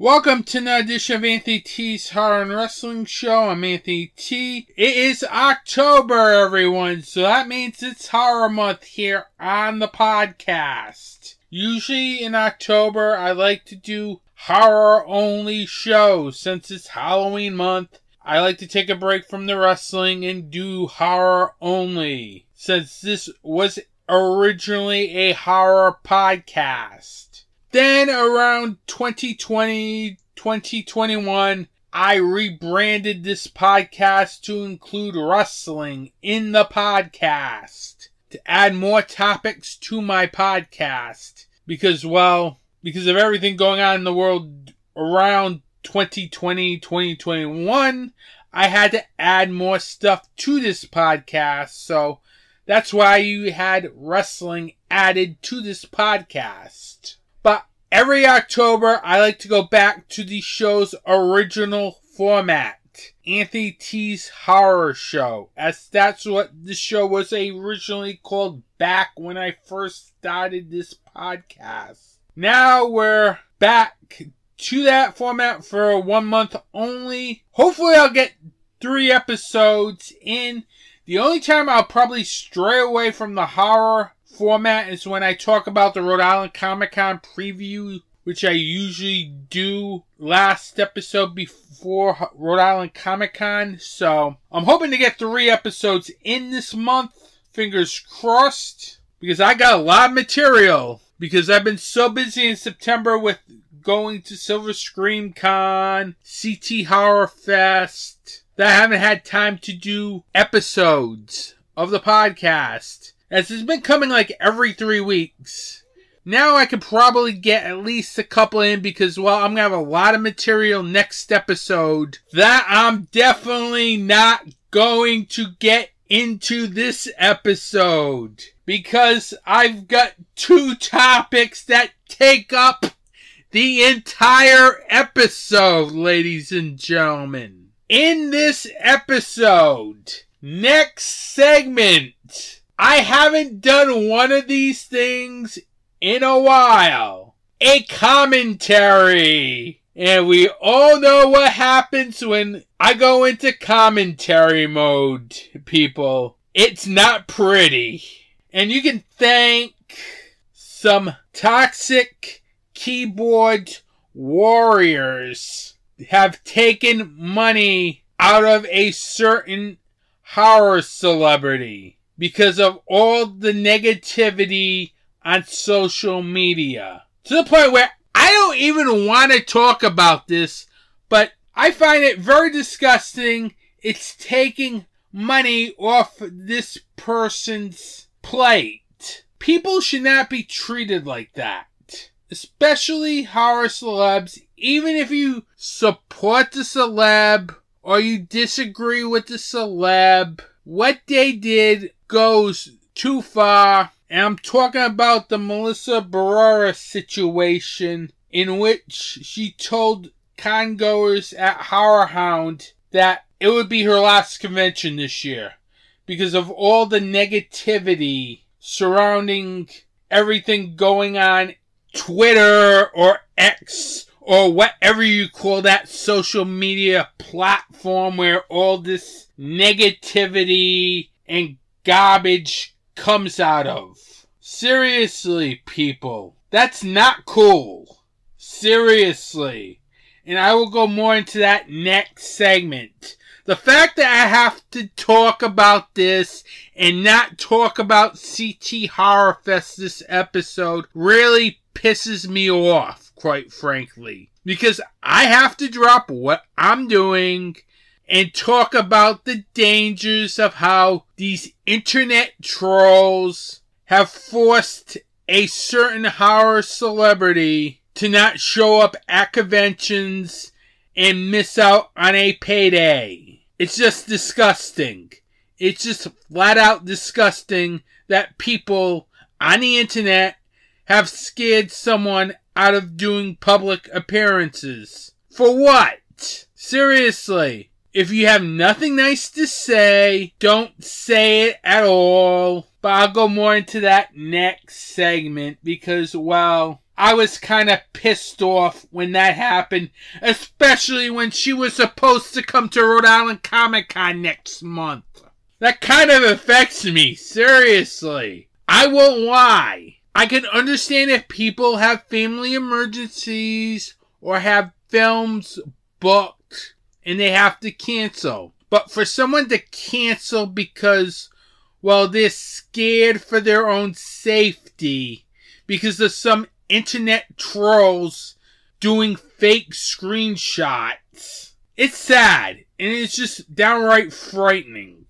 Welcome to another edition of Anthony T's Horror and Wrestling Show. I'm Anthony T. It is October, everyone, so that means it's Horror Month here on the podcast. Usually in October, I like to do horror-only shows. Since it's Halloween month, I like to take a break from the wrestling and do horror-only, since this was originally a horror podcast. Then around 2020, 2021, I rebranded this podcast to include wrestling in the podcast, to add more topics to my podcast, because of everything going on in the world around 2020, 2021, I had to add more stuff to this podcast, so that's why you had wrestling added to this podcast. But every October, I like to go back to the show's original format, Anthony T's Horror Show, as that's what the show was originally called back when I first started this podcast. Now we're back to that format for 1 month only. Hopefully I'll get 3 episodes in. The only time I'll probably stray away from the horror format is when I talk about the Rhode Island Comic Con preview, which I usually do last episode before Rhode Island Comic Con. So I'm hoping to get 3 episodes in this month. Fingers crossed, because I got a lot of material, because I've been so busy in September with going to Silver Scream Con, CT Horror Fest, that I haven't had time to do episodes of the podcast, as it's been coming like every 3 weeks. Now I could probably get at least a couple in, because, well, I'm going to have a lot of material next episode that I'm definitely not going to get into this episode, because I've got 2 topics that take up the entire episode, ladies and gentlemen. In this episode, next segment, I haven't done one of these things in a while. A commentary. And we all know what happens when I go into commentary mode, people. It's not pretty. And you can thank some toxic keyboard warriors have taken money out of a certain horror celebrity because of all the negativity on social media. To the point where I don't even want to talk about this, but I find it very disgusting. It's taking money off this person's plate. People should not be treated like that. Especially horror celebs. Even if you support the celeb or you disagree with the celeb, what they did goes too far. And I'm talking about the Melissa Barrera situation, in which she told congoers at Horror Hound that it would be her last convention this year because of all the negativity surrounding everything going on Twitter or X or whatever you call that social media platform where all this negativity and garbage comes out of. Seriously, people. That's not cool. Seriously. And I will go more into that next segment. The fact that I have to talk about this and not talk about CT Horror Fest this episode really pisses me off, quite frankly. Because I have to drop what I'm doing and talk about the dangers of how these internet trolls have forced a certain horror celebrity to not show up at conventions and miss out on a payday. It's just disgusting. It's just flat out disgusting that people on the internet have scared someone out of doing public appearances. For what? Seriously. If you have nothing nice to say, don't say it at all. But I'll go more into that next segment because, well, I was kind of pissed off when that happened, especially when she was supposed to come to Rhode Island Comic Con next month. That kind of affects me, seriously. I won't lie. I can understand if people have family emergencies or have films booked and they have to cancel. But for someone to cancel because, well, they're scared for their own safety because of some internet trolls doing fake screenshots, it's sad and it's just downright frightening.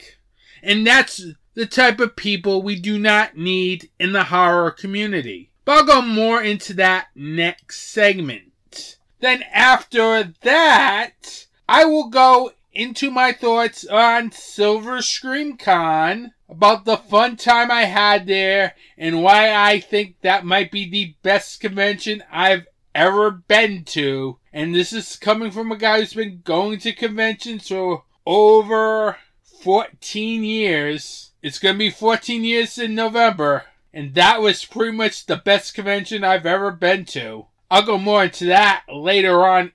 And that's the type of people we do not need in the horror community. But I'll go more into that next segment. Then after that, I will go into my thoughts on Silver Scream Con, about the fun time I had there, and why I think that might be the best convention I've ever been to. And this is coming from a guy who's been going to conventions for over 14 years. It's going to be 14 years in November. And that was pretty much the best convention I've ever been to. I'll go more into that later on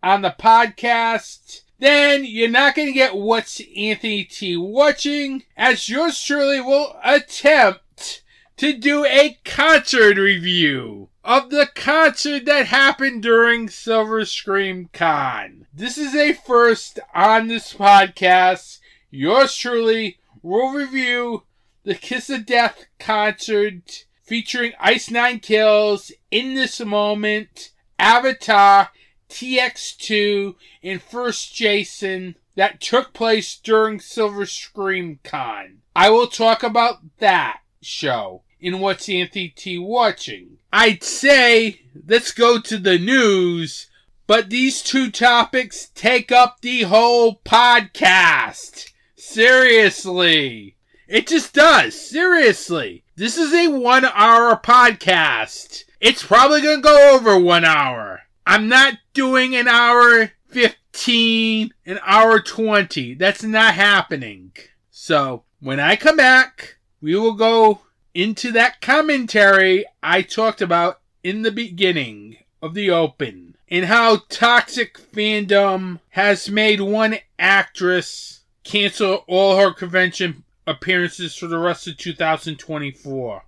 the podcast. Then you're not going to get What's Anthony T watching, as yours truly will attempt to do a concert review of the concert that happened during Silver Scream Con. This is a first on this podcast. Yours truly will review the Kiss of Death concert featuring Ice Nine Kills, In This Moment, Avatar, TX2, and First Jason that took place during Silver Scream Con. I will talk about that show in What's Anthony T watching. I'd say let's go to the news, but these two topics take up the whole podcast. Seriously. It just does. Seriously. This is a 1 hour podcast. It's probably going to go over 1 hour. I'm not doing an hour 15, an hour 20. That's not happening. So, when I come back, we will go into that commentary I talked about in the beginning of the open. And how toxic fandom has made one actress cancel all her convention appearances for the rest of 2024.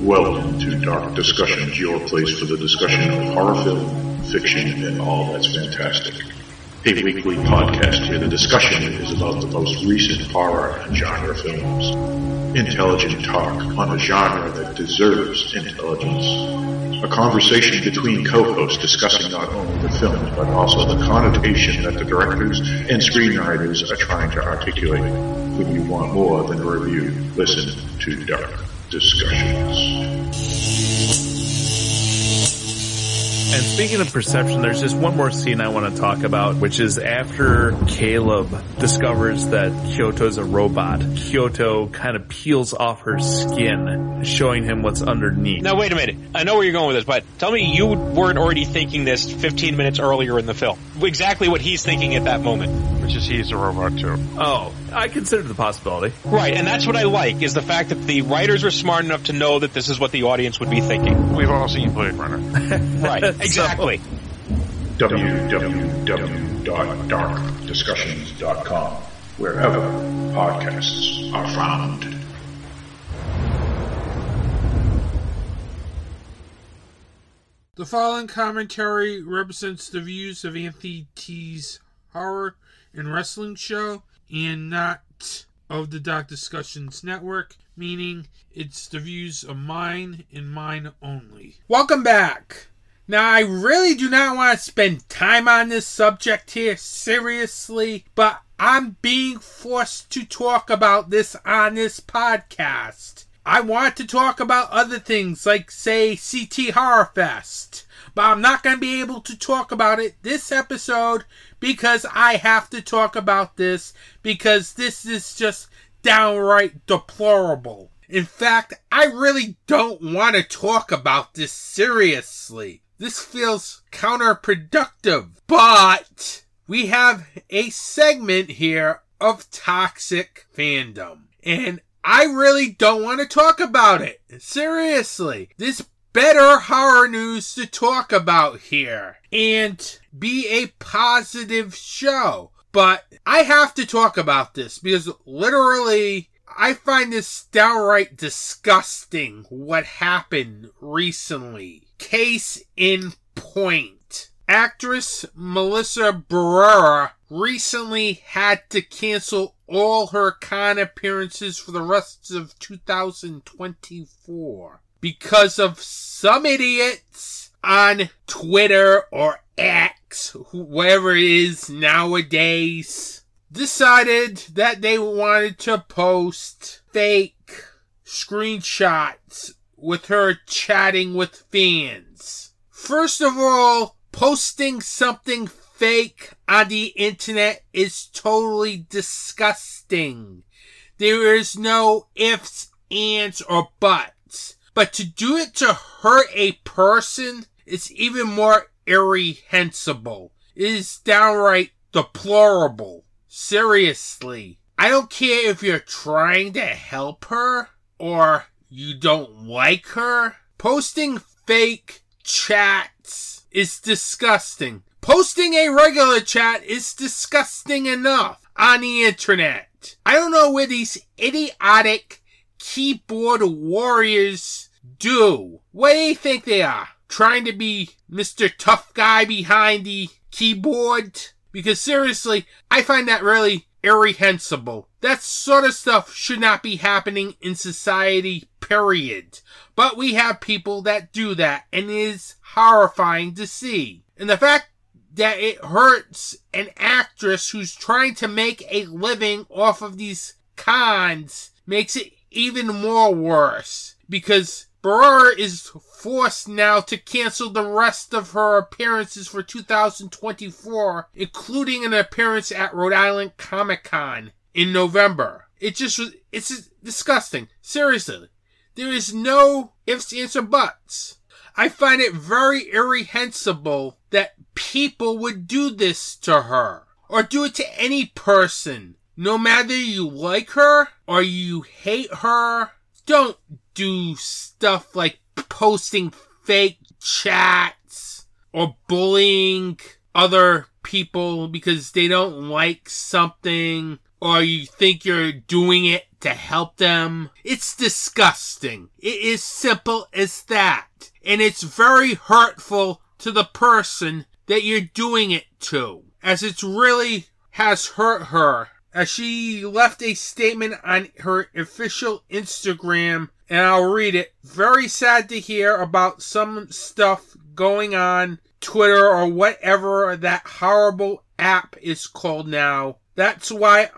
Welcome to Dark Discussions, your place for the discussion of horror film, fiction, and all that's fantastic. A weekly podcast where the discussion is about the most recent horror and genre films. Intelligent talk on a genre that deserves intelligence. A conversation between co-hosts discussing not only the film, but also the connotation that the directors and screenwriters are trying to articulate. When you want more than a review, listen to Dark Discussions. And speaking of perception, there's just one more scene I want to talk about, which is after Caleb discovers that Kyoto's a robot. Kyoto kind of peels off her skin, showing him what's underneath. Now, wait a minute. I know where you're going with this, but tell me you weren't already thinking this 15 minutes earlier in the film. Exactly what he's thinking at that moment. Which is he's a robot too. Oh, I considered the possibility. Right, and that's what I like, is the fact that the writers were smart enough to know that this is what the audience would be thinking. We've all seen Blade Runner. Right, exactly. www.darkdiscussions.com, wherever podcasts are found. The following commentary represents the views of Anthony T's horror and wrestling show and not of the Dark Discussions Network, meaning it's the views of mine and mine only. Welcome back. Now, I really do not want to spend time on this subject here, seriously, but I'm being forced to talk about this on this podcast. I want to talk about other things like, say, CT Horror Fest, but I'm not going to be able to talk about it this episode because I have to talk about this because this is just downright deplorable. In fact, I really don't want to talk about this seriously. This feels counterproductive, but we have a segment here of toxic fandom. And I really don't want to talk about it. Seriously. There's better horror news to talk about here. And be a positive show. But I have to talk about this because literally I find this downright disgusting what happened recently. Case in point. Actress Melissa Barrera recently had to cancel all her con appearances for the rest of 2024 because of some idiots on Twitter or X, whoever it is nowadays, decided that they wanted to post fake screenshots with her chatting with fans. First of all, posting something fake on the internet is totally disgusting. There is no ifs, ands, or buts. But to do it to hurt a person is even more irreprehensible. It is downright deplorable. Seriously. I don't care if you're trying to help her or you don't like her. Posting fake chats is disgusting. Posting a regular chat is disgusting enough on the internet. I don't know where these idiotic keyboard warriors do. What do you think they are? Trying to be Mr. Tough Guy behind the keyboard? Because seriously, I find that really irreprehensible. That sort of stuff should not be happening in society, period. But we have people that do that, and it is horrifying to see. And the fact that it hurts an actress who's trying to make a living off of these cons makes it even more worse. Because Barrera is forced now to cancel the rest of her appearances for 2024, including an appearance at Rhode Island Comic Con in November. It's disgusting. Seriously. There is no ifs, ands, or buts. I find it very irreprehensible that people would do this to her. Or do it to any person. No matter you like her or you hate her. Don't do stuff like posting fake chats or bullying other people because they don't like something or you think you're doing it to help them. It's disgusting. It is simple as that. And it's very hurtful to the person that you're doing it to, as it really has hurt her. As she left a statement on her official Instagram, and I'll read it. Very sad to hear about some stuff going on Twitter or whatever that horrible app is called now. That's why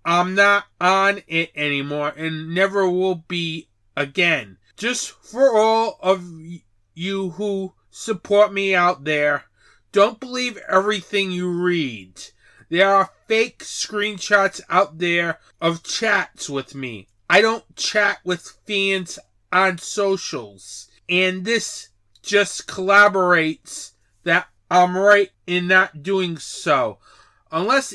I'm not on it anymore and never will be again. Just for all of you who support me out there, don't believe everything you read. There are fake screenshots out there of chats with me. I don't chat with fans on socials. And this just corroborates that I'm right in not doing so. Unless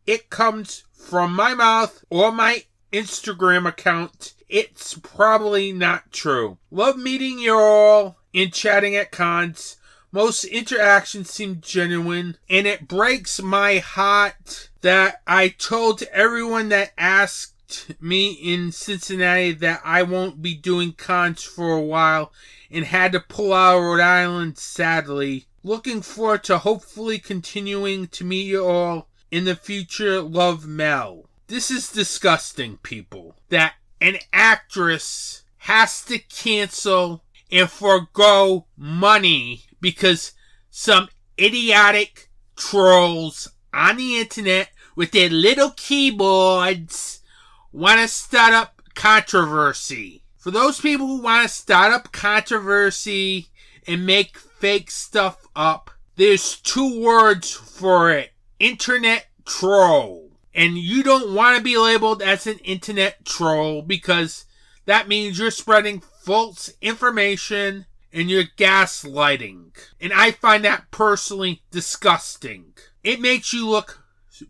it comes from my mouth or my Instagram account, it's probably not true. Love meeting you all and chatting at cons. Most interactions seem genuine, and it breaks my heart that I told everyone that asked me in Cincinnati that I won't be doing cons for a while and had to pull out of Rhode Island, sadly. Looking forward to hopefully continuing to meet you all in the future. Love, Mel. This is disgusting, people. That an actress has to cancel and forgo money because some idiotic trolls on the internet with their little keyboards want to start up controversy. For those people who want to start up controversy and make fake stuff up, there's two words for it. Internet troll. And you don't want to be labeled as an internet troll because that means you're spreading false information and you're gaslighting. And I find that personally disgusting. it makes you look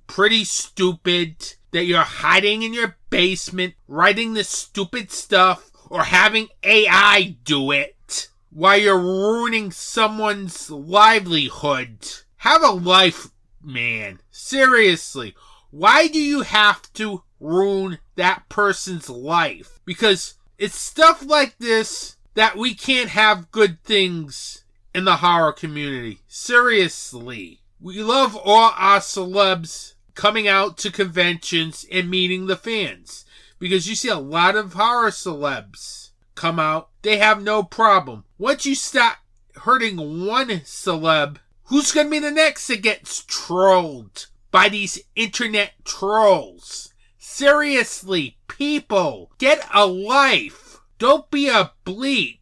pretty stupid that you're hiding in your basement, writing this stupid stuff, or having AI do it while you're ruining someone's livelihood. Have a life, man. Seriously. Why do you have to ruin that person's life? Because it's stuff like this that we can't have good things in the horror community. Seriously. We love all our celebs coming out to conventions and meeting the fans. Because you see a lot of horror celebs come out. They have no problem. Once you start hurting one celeb, who's going to be the next that gets trolled by these internet trolls? Seriously, people, get a life. Don't be a bleep.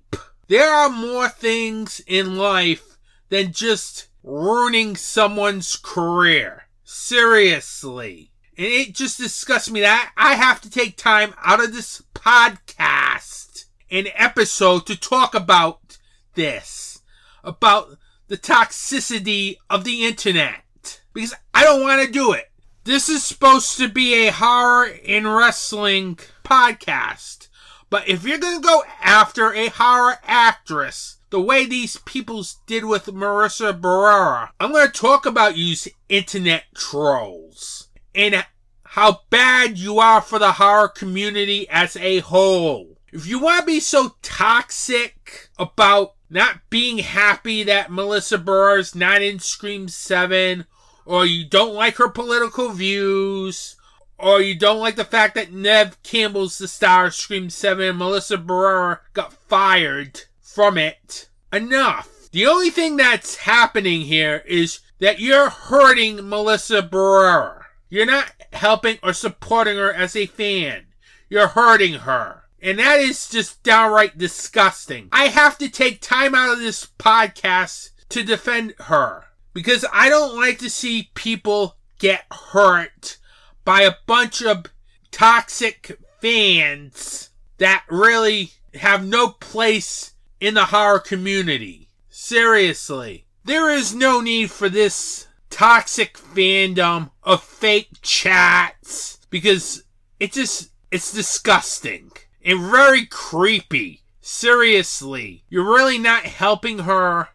There are more things in life than just ruining someone's career. Seriously. And it just disgusts me that I have to take time out of this podcast, an episode, to talk about this. About the toxicity of the internet. Because I don't want to do it. This is supposed to be a horror and wrestling podcast. But if you're going to go after a horror actress, the way these people did with Marissa Barrera, I'm going to talk about you internet trolls. And how bad you are for the horror community as a whole. If you want to be so toxic about not being happy that Melissa Barrera's not in Scream 7, or you don't like her political views, or you don't like the fact that Neve Campbell's the star of Scream 7 and Melissa Barrera got fired from it, enough. The only thing that's happening here is that you're hurting Melissa Barrera. You're not helping or supporting her as a fan. You're hurting her. And that is just downright disgusting. I have to take time out of this podcast to defend her. Because I don't like to see people get hurt by a bunch of toxic fans that really have no place in the horror community. Seriously. There is no need for this toxic fandom of fake chats, because it's disgusting and very creepy. Seriously. You're really not helping her.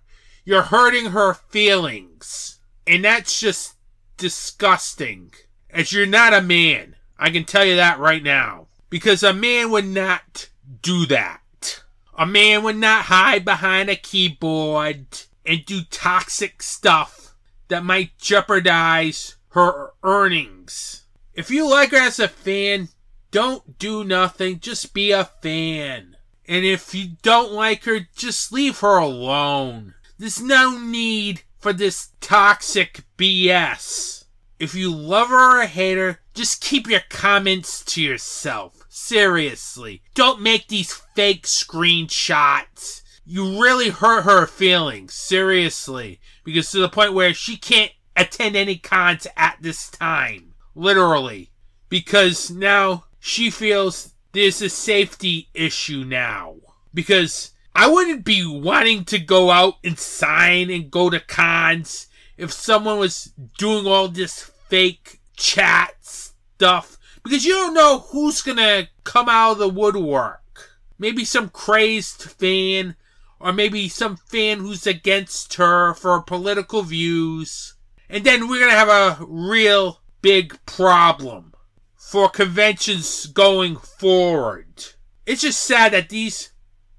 You're hurting her feelings. And that's just disgusting. As you're not a man. I can tell you that right now. Because a man would not do that. A man would not hide behind a keyboard and do toxic stuff that might jeopardize her earnings. If you like her as a fan, don't do nothing. Just be a fan. And if you don't like her, just leave her alone. There's no need for this toxic BS. If you love her or hate her, just keep your comments to yourself. Seriously. Don't make these fake screenshots. You really hurt her feelings. Seriously. Because to the point where she can't attend any cons at this time. Literally. Because now she feels there's a safety issue now. Because I wouldn't be wanting to go out and sign and go to cons if someone was doing all this fake chat stuff. Because you don't know who's gonna come out of the woodwork. Maybe some crazed fan, or maybe some fan who's against her for her political views. And then we're gonna have a real big problem for conventions going forward. It's just sad that these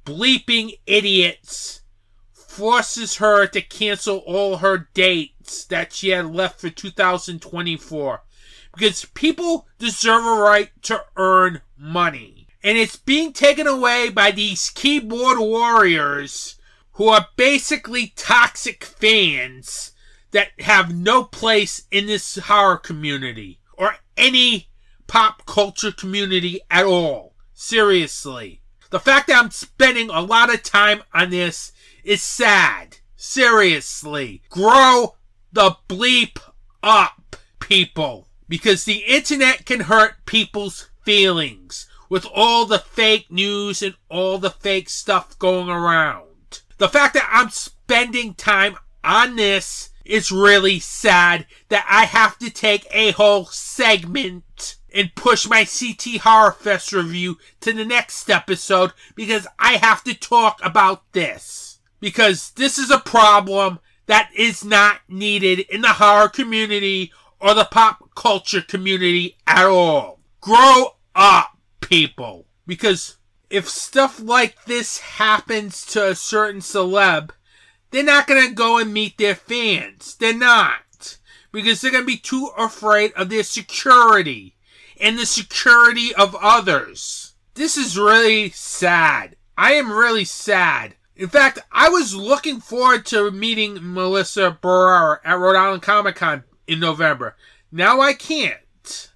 bleeping idiots forces her to cancel all her dates that she had left for 2024. Because people deserve a right to earn money. And it's being taken away by these keyboard warriors who are basically toxic fans that have no place in this horror community or any pop culture community at all. Seriously. The fact that I'm spending a lot of time on this is sad. Seriously. Grow the bleep up, people. Because the internet can hurt people's feelings with all the fake news and all the fake stuff going around. The fact that I'm spending time on this It's really sad that I have to take a whole segment and push my CT Horror Fest review to the next episode because I have to talk about this. Because this is a problem that is not needed in the horror community or the pop culture community at all. Grow up, people. Because if stuff like this happens to a certain celeb, they're not going to go and meet their fans. They're not. Because they're going to be too afraid of their security and the security of others. This is really sad. I am really sad. In fact, I was looking forward to meeting Melissa Barrera at Rhode Island Comic Con in November. Now I can't.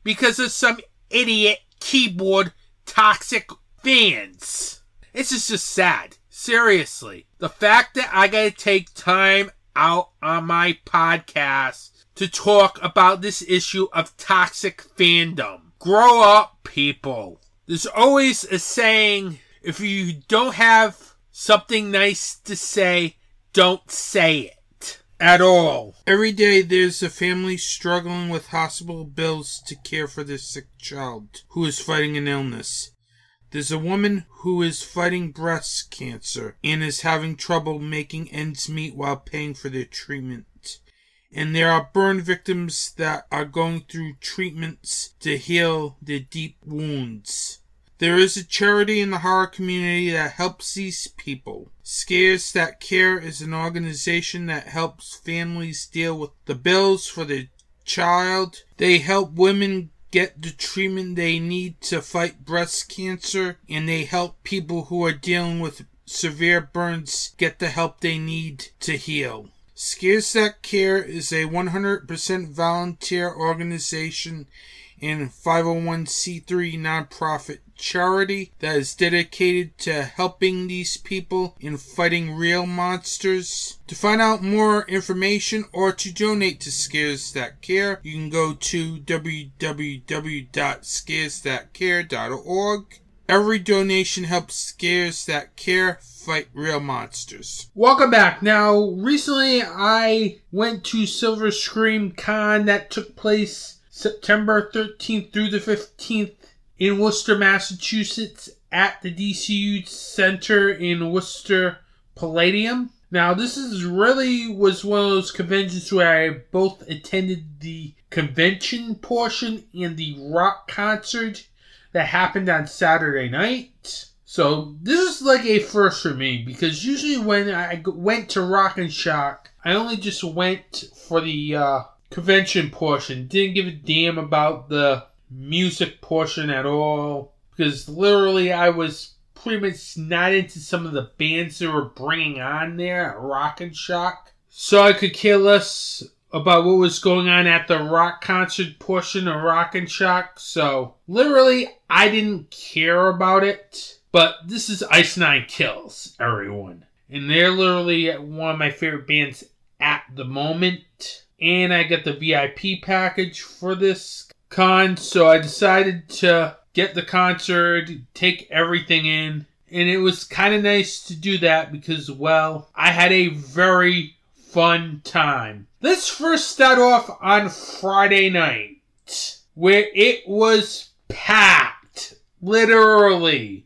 Because of some idiot keyboard toxic fans. It's just sad. Seriously. The fact that I gotta take time out on my podcast to talk about this issue of toxic fandom. Grow up, people. There's always a saying, if you don't have something nice to say, don't say it. At all. Every day there's a family struggling with hospital bills to care for their sick child who is fighting an illness. There's a woman who is fighting breast cancer and is having trouble making ends meet while paying for their treatment. And there are burn victims that are going through treatments to heal their deep wounds. There is a charity in the horror community that helps these people. Scares That Care is an organization that helps families deal with the bills for their child. They help women get the treatment they need to fight breast cancer, and they help people who are dealing with severe burns get the help they need to heal. Scares That Care is a 100% volunteer organization and 501c3 nonprofit charity that is dedicated to helping these people in fighting real monsters. To find out more information or to donate to Scares That Care, you can go to www.scaresthatcare.org. Every donation helps Scares That Care fight real monsters. Welcome back. Now, recently I went to Silver Scream Con that took place September 13th through the 15th in Worcester, Massachusetts at the DCU Center in Worcester Palladium. Now, this was one of those conventions where I both attended the convention portion and the rock concert that happened on Saturday night. So, this is like a first for me, because usually when I went to Rock and Shock, I only just went for the convention portion. Didn't give a damn about the music portion at all, because literally I was pretty much not into some of the bands they were bringing on there at Rock and Shock. So I could care less about what was going on at the rock concert portion of Rock and Shock. So literally I didn't care about it. But this is Ice Nine Kills, everyone. And they're literally one of my favorite bands at the moment. And I got the VIP package for this con, so I decided to get the concert, take everything in. And it was kind of nice to do that because, well, I had a very fun time. Let's first start off on Friday night, where it was packed. Literally.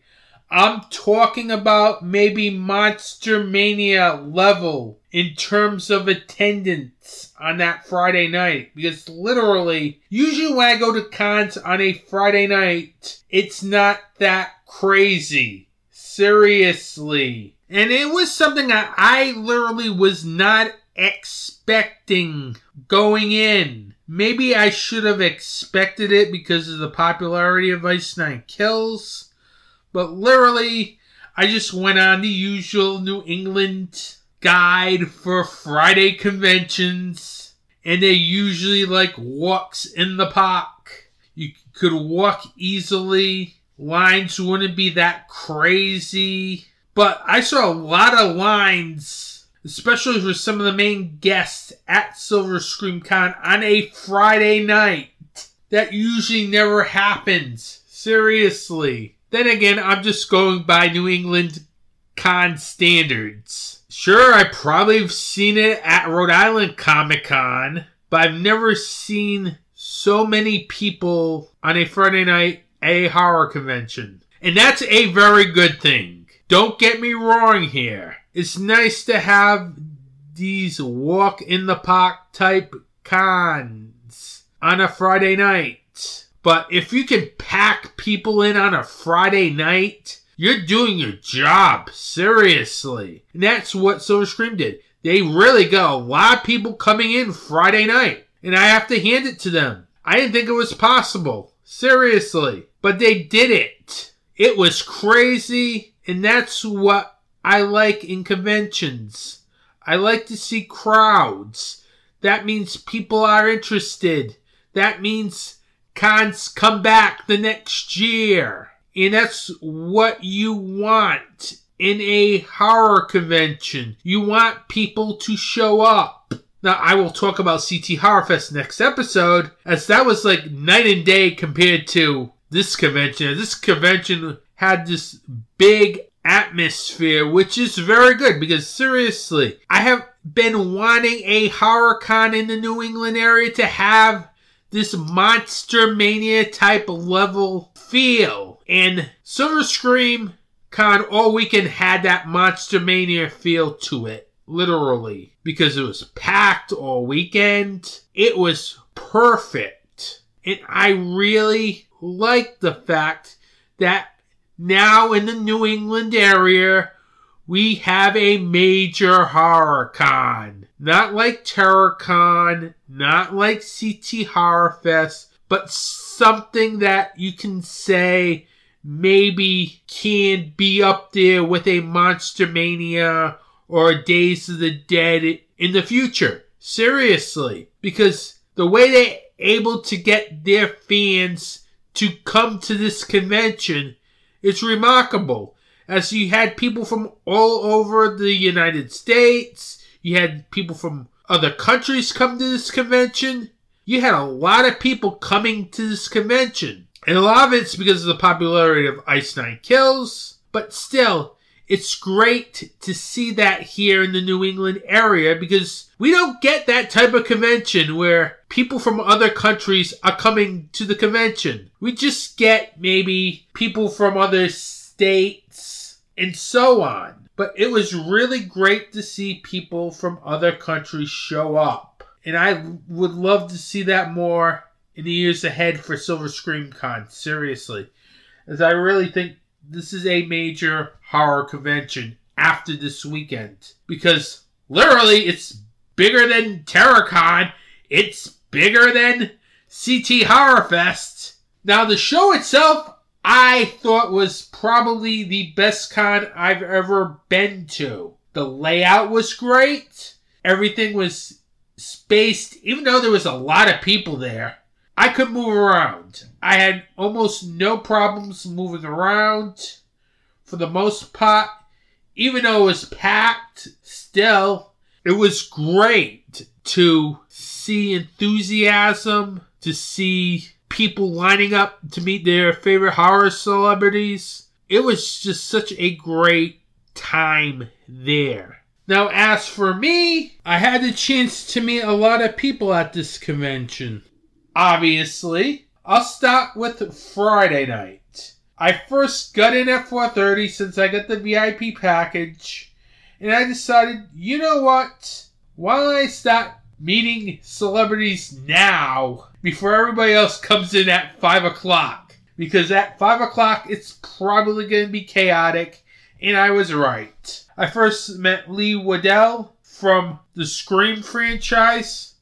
I'm talking about maybe Monster Mania level in terms of attendance on that Friday night. Because literally, usually when I go to cons on a Friday night, it's not that crazy. Seriously. And it was something that I literally was not expecting going in. Maybe I should have expected it because of the popularity of Ice Nine Kills. But literally, I just went on the usual New England guide for Friday conventions. And they usually like walks in the park. You could walk easily. Lines wouldn't be that crazy. But I saw a lot of lines, especially for some of the main guests at Silver Scream Con on a Friday night. That usually never happens. Seriously. Then again, I'm just going by New England con standards. Sure, I probably have seen it at Rhode Island Comic Con, but I've never seen so many people on a Friday night at a horror convention. And that's a very good thing. Don't get me wrong here. It's nice to have these walk in the park type cons on a Friday night. But if you can pack people in on a Friday night, you're doing your job. Seriously. And that's what Silver Scream did. They really got a lot of people coming in Friday night. And I have to hand it to them. I didn't think it was possible. Seriously. But they did it. It was crazy. And that's what I like in conventions. I like to see crowds. That means people are interested. That means cons come back the next year. And that's what you want in a horror convention. You want people to show up. Now, I will talk about CT Horror Fest next episode, as that was like night and day compared to this convention. This convention had this big atmosphere, which is very good, because seriously, I have been wanting a horror con in the New England area to have this Monster Mania type level feel. And Silver Scream Con all weekend had that Monster Mania feel to it. Literally. Because it was packed all weekend. It was perfect. And I really like the fact that now in the New England area, we have a major horror con. Not like TerrorCon, not like CT Horror Fest, but something that you can say maybe can be up there with a Monster Mania or a Days of the Dead in the future. Seriously. Because the way they're able to get their fans to come to this convention is remarkable. As you had people from all over the United States, you had people from other countries come to this convention. You had a lot of people coming to this convention. And a lot of it's because of the popularity of Ice Nine Kills. But still, it's great to see that here in the New England area, because we don't get that type of convention where people from other countries are coming to the convention. We just get maybe people from other states and so on. But it was really great to see people from other countries show up. And I would love to see that more in the years ahead for Silver Scream Con. Seriously. As I really think this is a major horror convention after this weekend. Because literally it's bigger than TerrorCon. It's bigger than CT Horror Fest. Now the show itself, I thought was probably the best con I've ever been to. The layout was great. Everything was spaced. Even though there was a lot of people there, I could move around. I had almost no problems moving around for the most part. Even though it was packed, still, it was great to see enthusiasm, to see people lining up to meet their favorite horror celebrities. It was just such a great time there. Now, as for me, I had the chance to meet a lot of people at this convention. Obviously, I'll start with Friday night. I first got in at 4:30 since I got the VIP package, and I decided, you know what? Why don't I start meeting celebrities now before everybody else comes in at 5 o'clock? Because at 5 o'clock, it's probably going to be chaotic, and I was right. I first met Lee Waddell from the Scream franchise.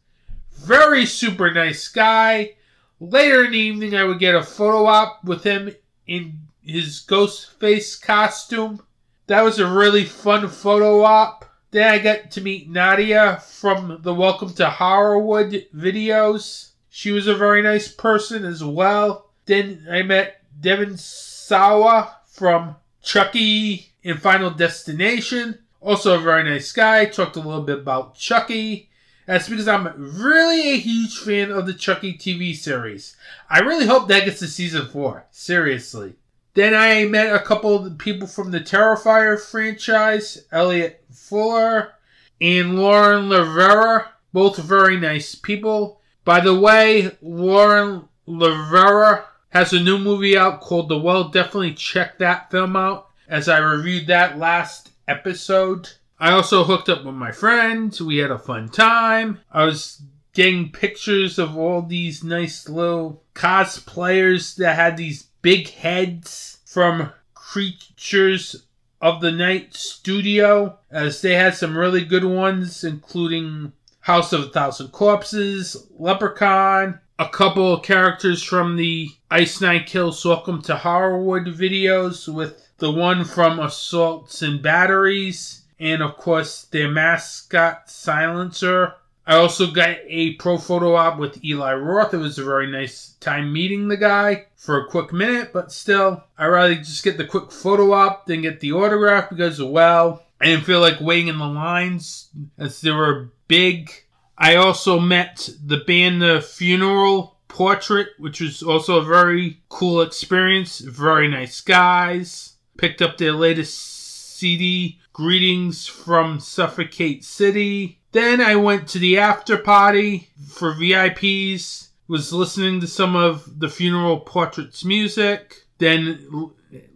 Very super nice guy. Later in the evening, I would get a photo op with him in his ghost face costume. That was a really fun photo op. Then I got to meet Nadia from the Welcome to Horrorwood videos. She was a very nice person as well. Then I met Devin Sawa from Chucky and Final Destination. Also a very nice guy. Talked a little bit about Chucky. That's because I'm really a huge fan of the Chucky TV series. I really hope that gets to season 4. Seriously. Then I met a couple of the people from the Terrifier franchise, Elliot Fuller and Lauren Rivera, both very nice people. By the way, Lauren Rivera has a new movie out called The Well. Definitely check that film out, as I reviewed that last episode. I also hooked up with my friends. We had a fun time. I was getting pictures of all these nice little cosplayers that had these big heads from Creatures of the Night Studio, as they had some really good ones, including House of a Thousand Corpses, Leprechaun, a couple of characters from the Ice Nine Kills Welcome to Horrorwood videos, with the one from Assaults and Batteries, and of course their mascot Silencer. I also got a pro photo op with Eli Roth. It was a very nice time meeting the guy for a quick minute, but still, I'd rather just get the quick photo op than get the autograph because, well, I didn't feel like waiting in the lines as they were big. I also met the band The Funeral Portrait, which was also a very cool experience. Very nice guys. Picked up their latest CD, Greetings from Suffocate City. Then I went to the after party for VIPs, was listening to some of The Funeral Portrait's music, then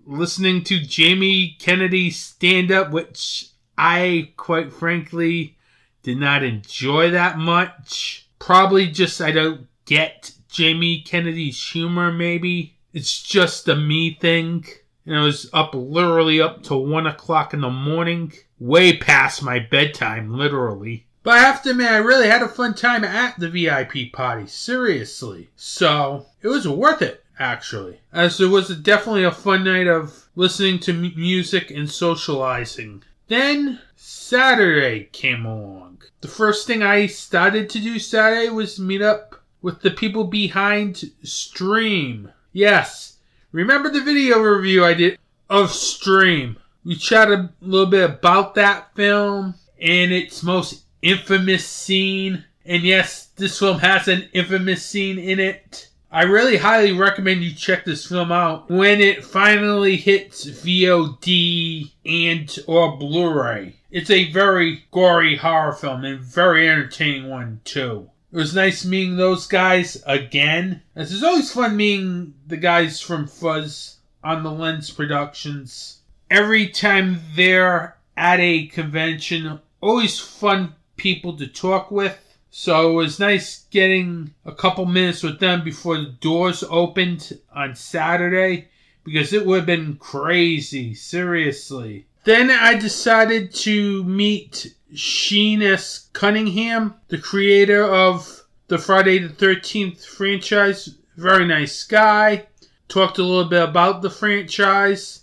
listening to Jamie Kennedy stand up, which I, quite frankly, did not enjoy that much. Probably just I don't get Jamie Kennedy's humor, maybe. It's just a me thing. And I was up literally up to 1 o'clock in the morning. Way past my bedtime, literally. But I have to admit, I really had a fun time at the VIP party. Seriously. So, it was worth it, actually. As it was definitely a fun night of listening to music and socializing. Then, Saturday came along. The first thing I started to do Saturday was meet up with the people behind Stream. Yes. Remember the video review I did of Stream? We chatted a little bit about that film and its most infamous scene. And yes, this film has an infamous scene in it. I really highly recommend you check this film out when it finally hits VOD and or Blu-ray. It's a very gory horror film and very entertaining one too. It was nice meeting those guys again. As it's always fun meeting the guys from Fuzz on the Lens Productions. Every time they're at a convention, always fun people to talk with. So it was nice getting a couple minutes with them before the doors opened on Saturday, because it would have been crazy, seriously. Then I decided to meet Sheen S. Cunningham, the creator of the Friday the 13th franchise. Very nice guy. Talked a little bit about the franchise.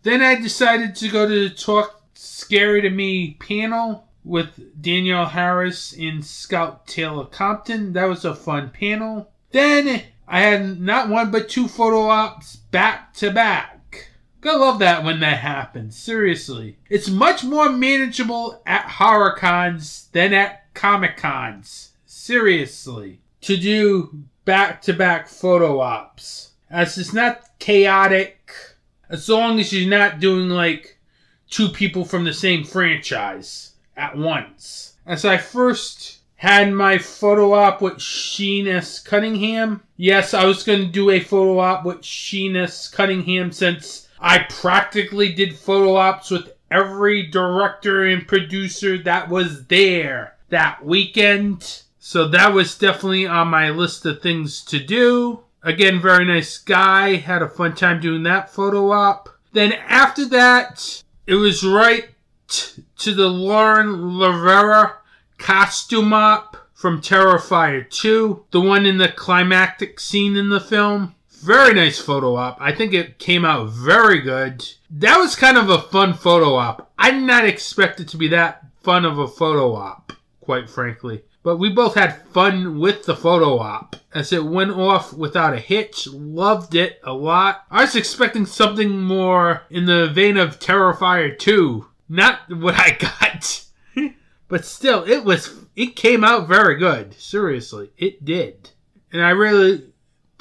Then I decided to go to the Talk Scary to Me panel with Danielle Harris and Scout Taylor Compton. That was a fun panel. Then I had not one but two photo ops back to back. Gotta love that when that happens. Seriously. It's much more manageable at horror cons than at Comic Cons. Seriously. To do back-to-back photo ops. As it's not chaotic. As long as you're not doing like two people from the same franchise at once. As I first had my photo op with Sheen S. Cunningham. Yes, I was going to do a photo op with Sheen S. Cunningham since I practically did photo ops with every director and producer that was there that weekend. So that was definitely on my list of things to do. Again, very nice guy. Had a fun time doing that photo op. Then after that, it was right to the Lauren Rivera costume op from Terrifier 2. The one in the climactic scene in the film. Very nice photo op. I think it came out very good. That was kind of a fun photo op. I did not expect it to be that fun of a photo op, quite frankly. But we both had fun with the photo op, as it went off without a hitch. Loved it a lot. I was expecting something more in the vein of Terrifier 2. Not what I got. But still, it came out very good. Seriously, it did. And I really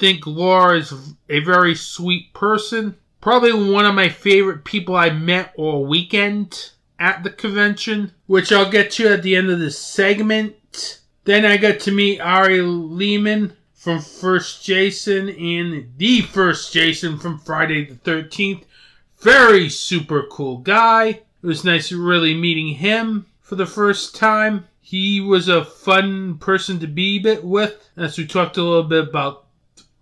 think Laura is a very sweet person. Probably one of my favorite people I met all weekend at the convention, which I'll get to at the end of this segment. Then I got to meet Ari Lehman from First Jason and the First Jason from Friday the 13th. Very super cool guy. It was nice really meeting him for the first time. He was a fun person to be with, as we talked a little bit about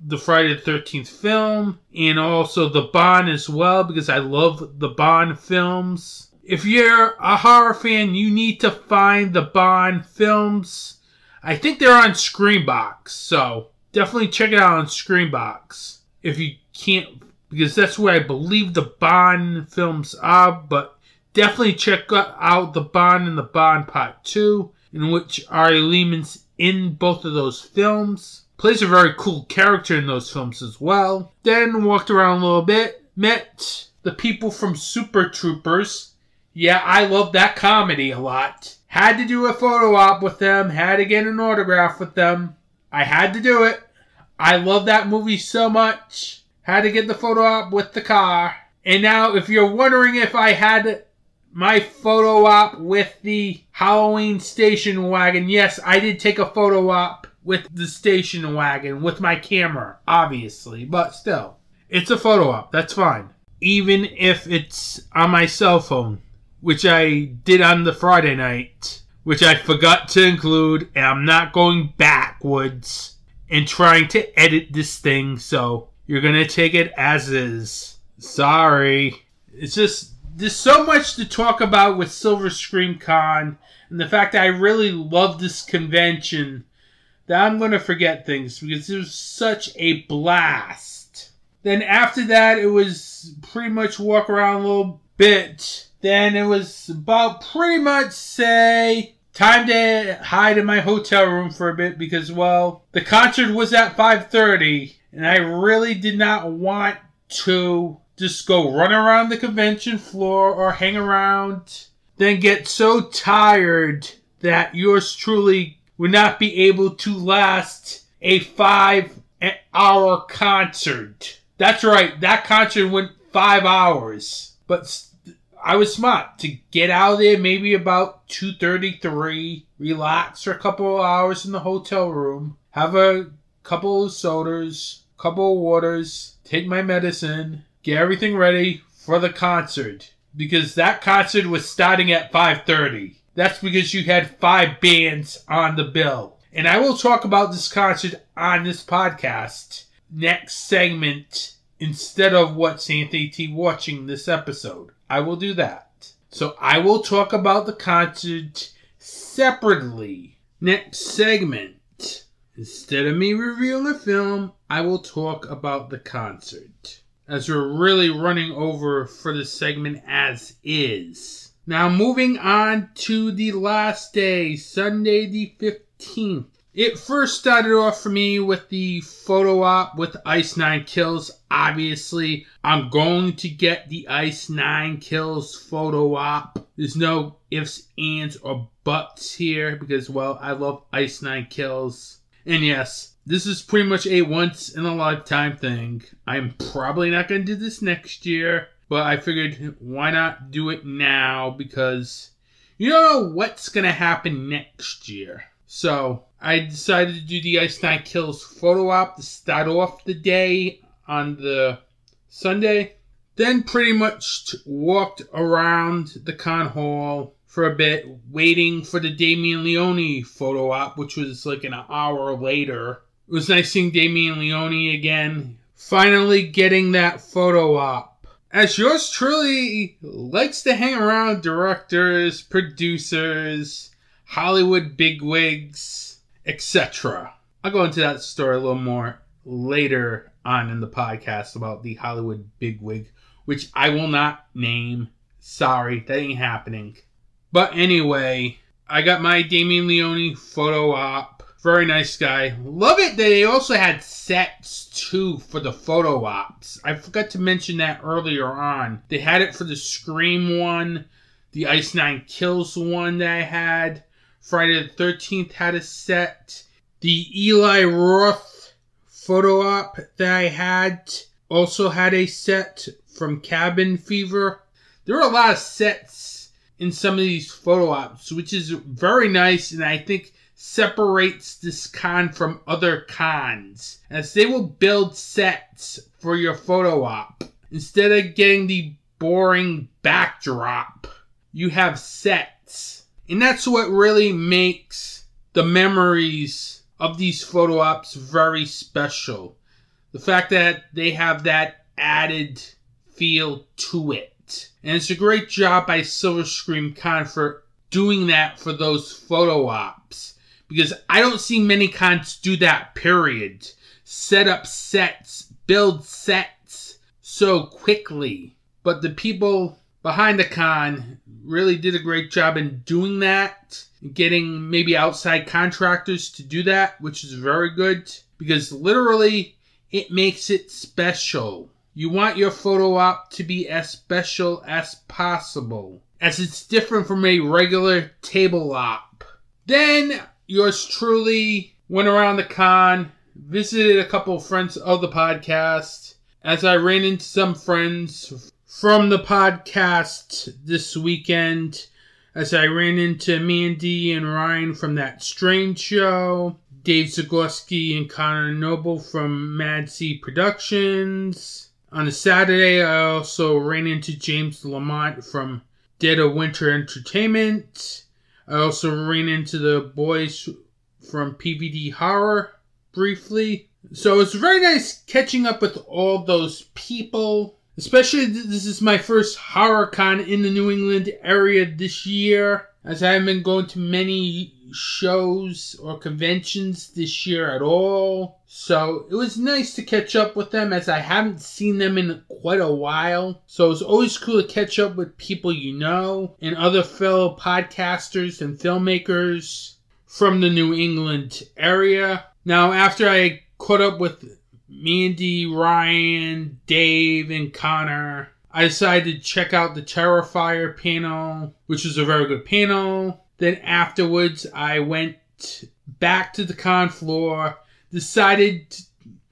the Friday the 13th film, and also the Bond as well, because I love the Bond films. If you're a horror fan, you need to find the Bond films. I think they're on Screenbox, so definitely check it out on Screenbox. If you can't, because that's where I believe the Bond films are, but definitely check out the Bond and the Bond Part 2, in which Ari Lehman's in both of those films. Plays a very cool character in those films as well. Then walked around a little bit. Met the people from Super Troopers. Yeah, I love that comedy a lot. Had to do a photo op with them. Had to get an autograph with them. I had to do it. I love that movie so much. Had to get the photo op with the car. And now, if you're wondering if I had my photo op with the Halloween station wagon, yes, I did take a photo op with the station wagon with my camera, obviously, but still, it's a photo op. That's fine. Even if it's on my cell phone, which I did on the Friday night, which I forgot to include, and I'm not going backwards and trying to edit this thing, so you're gonna take it as is. Sorry. It's just, there's so much to talk about with Silver Scream Con, and the fact that I really love this convention, that I'm going to forget things, because it was such a blast. Then after that, it was pretty much walk around a little bit. Then it was about pretty much, say, time to hide in my hotel room for a bit, because, well, the concert was at 5:30, and I really did not want to just go run around the convention floor or hang around, then get so tired that yours truly would not be able to last a 5-hour concert. That's right, that concert went 5 hours. But I was smart to get out of there maybe about 2:33, relax for a couple of hours in the hotel room, have a couple of sodas, couple of waters, take my medicine, get everything ready for the concert. Because that concert was starting at 5:30. That's because you had 5 bands on the bill. And I will talk about this concert on this podcast next segment instead of what's Anthony T watching this episode. I will do that. So I will talk about the concert separately. Next segment. Instead of me reviewing the film, I will talk about the concert, as we're really running over for this segment as is. Now, moving on to the last day, Sunday the 15th. It first started off for me with the photo op with Ice 9 Kills. Obviously, I'm going to get the Ice 9 Kills photo op. There's no ifs, ands, or buts here because, well, I love Ice 9 Kills. And yes, this is pretty much a once-in-a-lifetime thing. I'm probably not going to do this next year. But I figured, why not do it now? Because you don't know what's going to happen next year. So I decided to do the Ice 9 Kills photo op to start off the day on the Sunday. Then pretty much walked around the con hall for a bit, waiting for the Damien Leone photo op, which was like an hour later. It was nice seeing Damien Leone again. Finally getting that photo op. As yours truly likes to hang around directors, producers, Hollywood bigwigs, etc. I'll go into that story a little more later on in the podcast about the Hollywood bigwig, which I will not name. Sorry, that ain't happening. But anyway, I got my Damien Leone photo op. Very nice guy. Love it that they also had sets too for the photo ops. I forgot to mention that earlier on. They had it for the Scream one, the Ice 9 Kills one that I had. Friday the 13th had a set. The Eli Roth photo op that I had also had a set from Cabin Fever. There are a lot of sets in some of these photo ops, which is very nice, and I think separates this con from other cons, as they will build sets for your photo op. Instead of getting the boring backdrop, you have sets. And that's what really makes the memories of these photo ops very special. The fact that they have that added feel to it. And it's a great job by Silver Scream Con for doing that for those photo ops. Because I don't see many cons do that, period. Set up sets, build sets so quickly. But the people behind the con really did a great job in doing that. Getting maybe outside contractors to do that, which is very good. Because literally, it makes it special. You want your photo op to be as special as possible, as it's different from a regular table op. Then yours truly went around the con, visited a couple of friends of the podcast, as I ran into some friends from the podcast this weekend, as I ran into Mandy and Ryan from That Strange Show, Dave Zagorski and Connor Noble from Mad Sea Productions. On a Saturday, I also ran into James Lamont from Dead of Winter Entertainment. I also ran into the boys from PVD Horror briefly. So it's very nice catching up with all those people. Especially this is my first horror con in the New England area this year, as I haven't been going to many shows or conventions this year at all. So it was nice to catch up with them, as I haven't seen them in quite a while. So it's always cool to catch up with people you know and other fellow podcasters and filmmakers from the New England area. Now, after I caught up with Mandy, Ryan, Dave, and Connor, I decided to check out the Terrifier panel, which was a very good panel. Then afterwards, I went back to the con floor, decided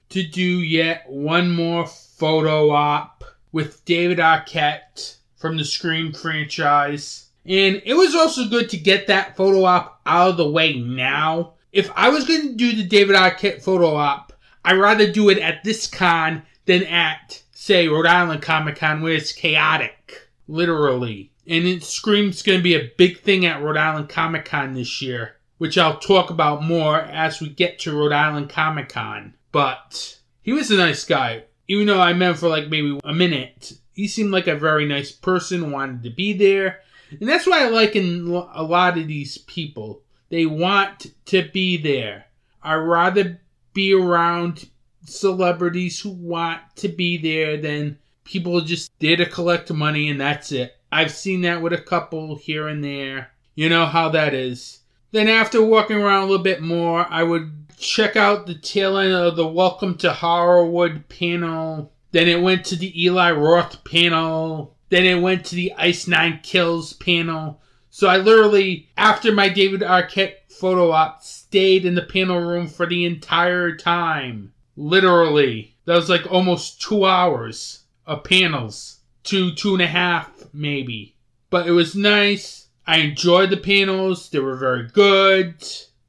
to do yet one more photo op with David Arquette from the Scream franchise. And it was also good to get that photo op out of the way now. If I was going to do the David Arquette photo op, I'd rather do it at this con than at, say, Rhode Island Comic Con, where it's chaotic. Literally. And Scream's going to be a big thing at Rhode Island Comic Con this year, which I'll talk about more as we get to Rhode Island Comic Con. But he was a nice guy. Even though I met him for like maybe a minute, he seemed like a very nice person, wanted to be there. And that's what I like in a lot of these people. They want to be there. I'd rather be around celebrities who want to be there than people just there to collect money and that's it. I've seen that with a couple here and there. You know how that is. Then after walking around a little bit more, I would check out the tail end of the Welcome to Horrorwood panel. Then it went to the Eli Roth panel. Then it went to the Ice Nine Kills panel. So I literally, after my David Arquette photo op, stayed in the panel room for the entire time. Literally. That was like almost 2 hours of panels. 2.5 maybe. But it was nice. I enjoyed the panels. They were very good.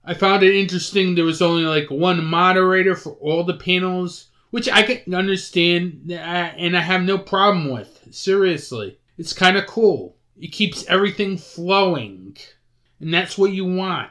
I found it interesting there was only like one moderator for all the panels, which I can understand and I have no problem with. Seriously. It's kind of cool. It keeps everything flowing. And that's what you want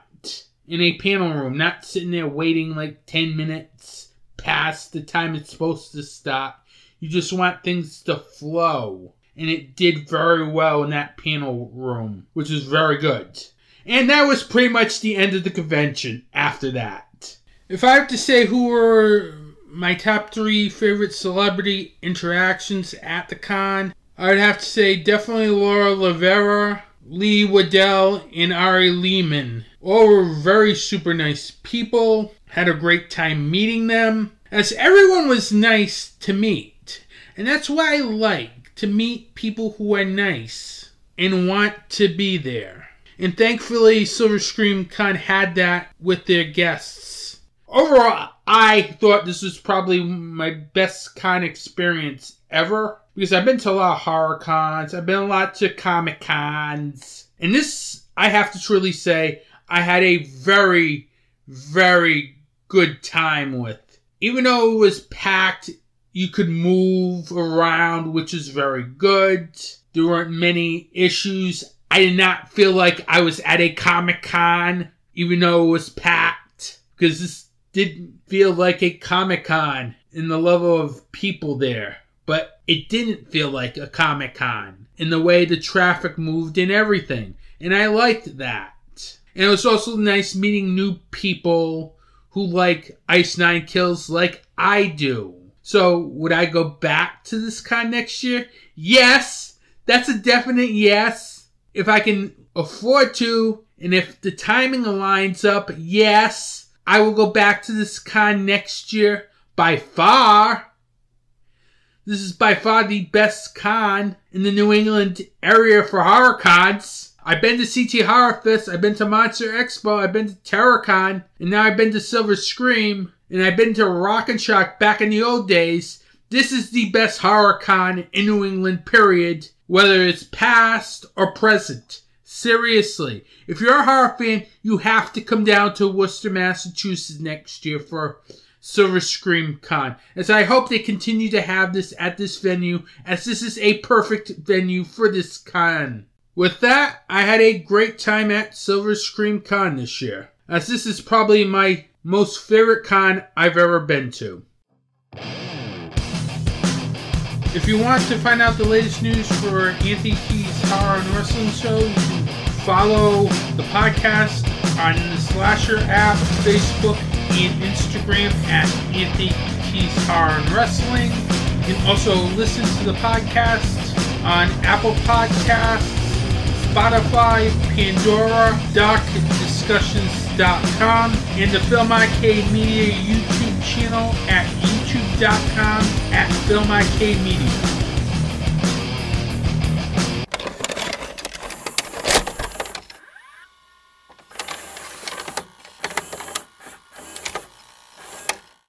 in a panel room. Not sitting there waiting like 10 minutes past the time it's supposed to stop. You just want things to flow. And it did very well in that panel room, which is very good. And that was pretty much the end of the convention after that. If I have to say who were my top 3 favorite celebrity interactions at the con, I would have to say definitely Laura Rivera, Lee Waddell, and Ari Lehman. All were very super nice people. Had a great time meeting them, as everyone was nice to meet. And that's what I like, to meet people who are nice and want to be there. And thankfully, Silver Scream Con had that with their guests. Overall, I thought this was probably my best con experience ever. because I've been to a lot of horror cons, I've been a lot to Comic Cons, and this, I have to truly say, I had a very, very good time with. Even though it was packed, you could move around, which is very good. There weren't many issues. I did not feel like I was at a Comic-Con, even though it was packed, because this didn't feel like a Comic-Con in the level of people there. But it didn't feel like a Comic-Con in the way the traffic moved and everything. And I liked that. And it was also nice meeting new people who like Ice Nine Kills like I do. So, would I go back to this con next year? Yes! That's a definite yes. If I can afford to, and if the timing aligns up, yes, I will go back to this con next year. By far. This is by far the best con in the New England area for horror cons. I've been to CT Horror Fest, I've been to Monster Expo, I've been to TerraCon, and now I've been to Silver Scream, and I've been to Rock and Shock back in the old days. This is the best horror con in New England, period. Whether it's past or present. Seriously. If you're a horror fan, you have to come down to Worcester, Massachusetts next year for Silver Scream Con. As I hope they continue to have this at this venue, as this is a perfect venue for this con. With that, I had a great time at Silver Scream Con this year, as this is probably my most favorite con I've ever been to. If you want to find out the latest news for Anthony T's Horror and Wrestling Show, you can follow the podcast on the Slasher app, Facebook, and Instagram at Anthony T's Horror and Wrestling. You can also listen to the podcast on Apple Podcasts, Spotify, Pandora, DarkDiscussions.com, and the Film Arcade Media YouTube channel at youtube.com/FilmArcadeMedia.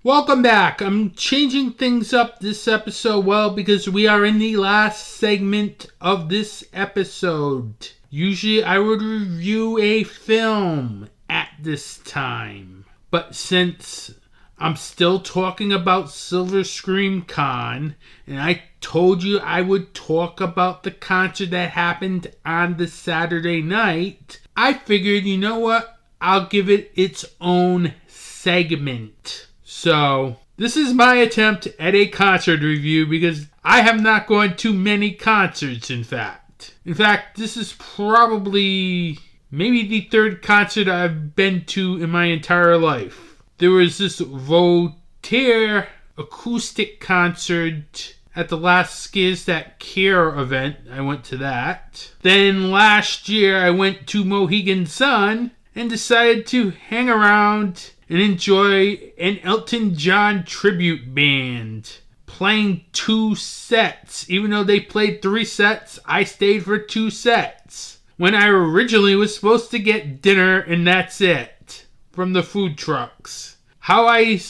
Welcome back. I'm changing things up this episode, because we are in the last segment of this episode. Usually I would review a film at this time, but since I'm still talking about Silver Scream Con, and I told you I would talk about the concert that happened on the Saturday night, I figured, you know what, I'll give it its own segment. So, this is my attempt at a concert review because I have not gone to many concerts, in fact. In fact, this is probably maybe the third concert I've been to in my entire life. There was this Voltaire acoustic concert at the last Skiz That Care event. I went to that. Then last year I went to Mohegan Sun and decided to hang around and enjoy an Elton John tribute band playing 2 sets. Even though they played 3 sets, I stayed for 2 sets. When I originally was supposed to get dinner and that's it from the food trucks. How I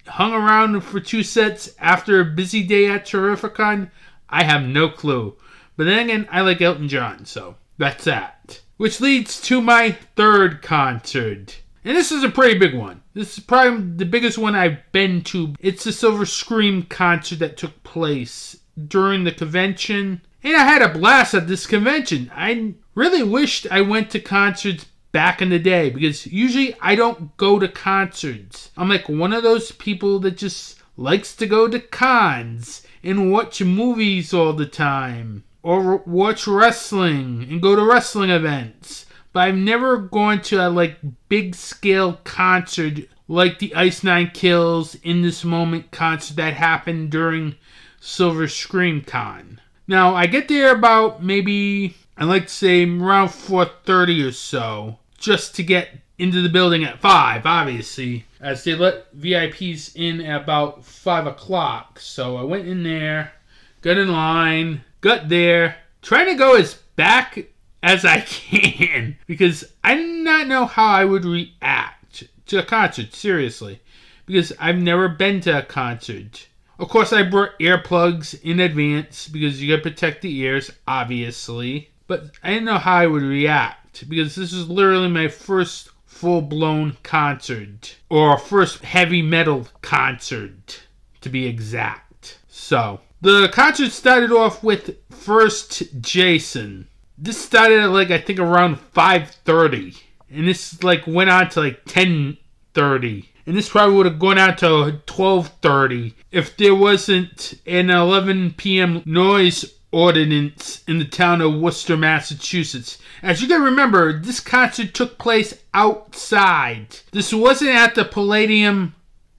hung around for 2 sets after a busy day at Terrificon, I have no clue. But then again, I like Elton John, so that's that. Which leads to my third concert. And this is a pretty big one. This is probably the biggest one I've been to. It's the Silver Scream concert that took place during the convention. And I had a blast at this convention. I really wished I went to concerts back in the day, because usually I don't go to concerts. I'm like one of those people that just likes to go to cons and watch movies all the time. Or watch wrestling and go to wrestling events. But I've never gone to a big scale concert like the Ice Nine Kills In This Moment concert that happened during Silver Scream Con. Now I get there about maybe, I like to say around 4:30 or so, just to get into the building at 5, obviously, as they let VIPs in at about 5 o'clock. So I went in there, got in line, got there, trying to go as back as I can, because I did not know how I would react to a concert, seriously, because I've never been to a concert, Of course, I brought earplugs in advance because you gotta protect the ears, obviously. But I didn't know how I would react because this is literally my first full-blown concert. Or first heavy metal concert, to be exact. So, the concert started off with First Jason. This started at I think around 5:30. And this went on to 10:30. And this probably would have gone out to 12:30 if there wasn't an 11 p.m. noise ordinance in the town of Worcester, Massachusetts. As you can remember, this concert took place outside. This wasn't at the Palladium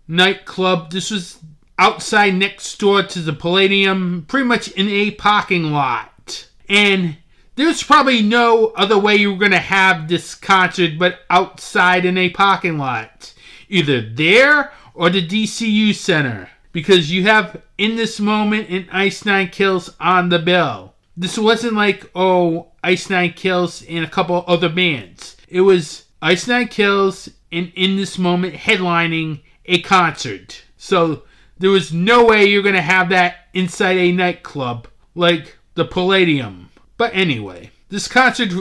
nightclub. This was outside next door to the Palladium, pretty much in a parking lot. And there's probably no other way you were going to have this concert but outside in a parking lot. Either there or the DCU Center. Because you have In This Moment and Ice Nine Kills on the bill. This wasn't Ice Nine Kills and a couple other bands. It was Ice Nine Kills and In This Moment headlining a concert. So there was no way you're going to have that inside a nightclub like the Palladium. But anyway, this concert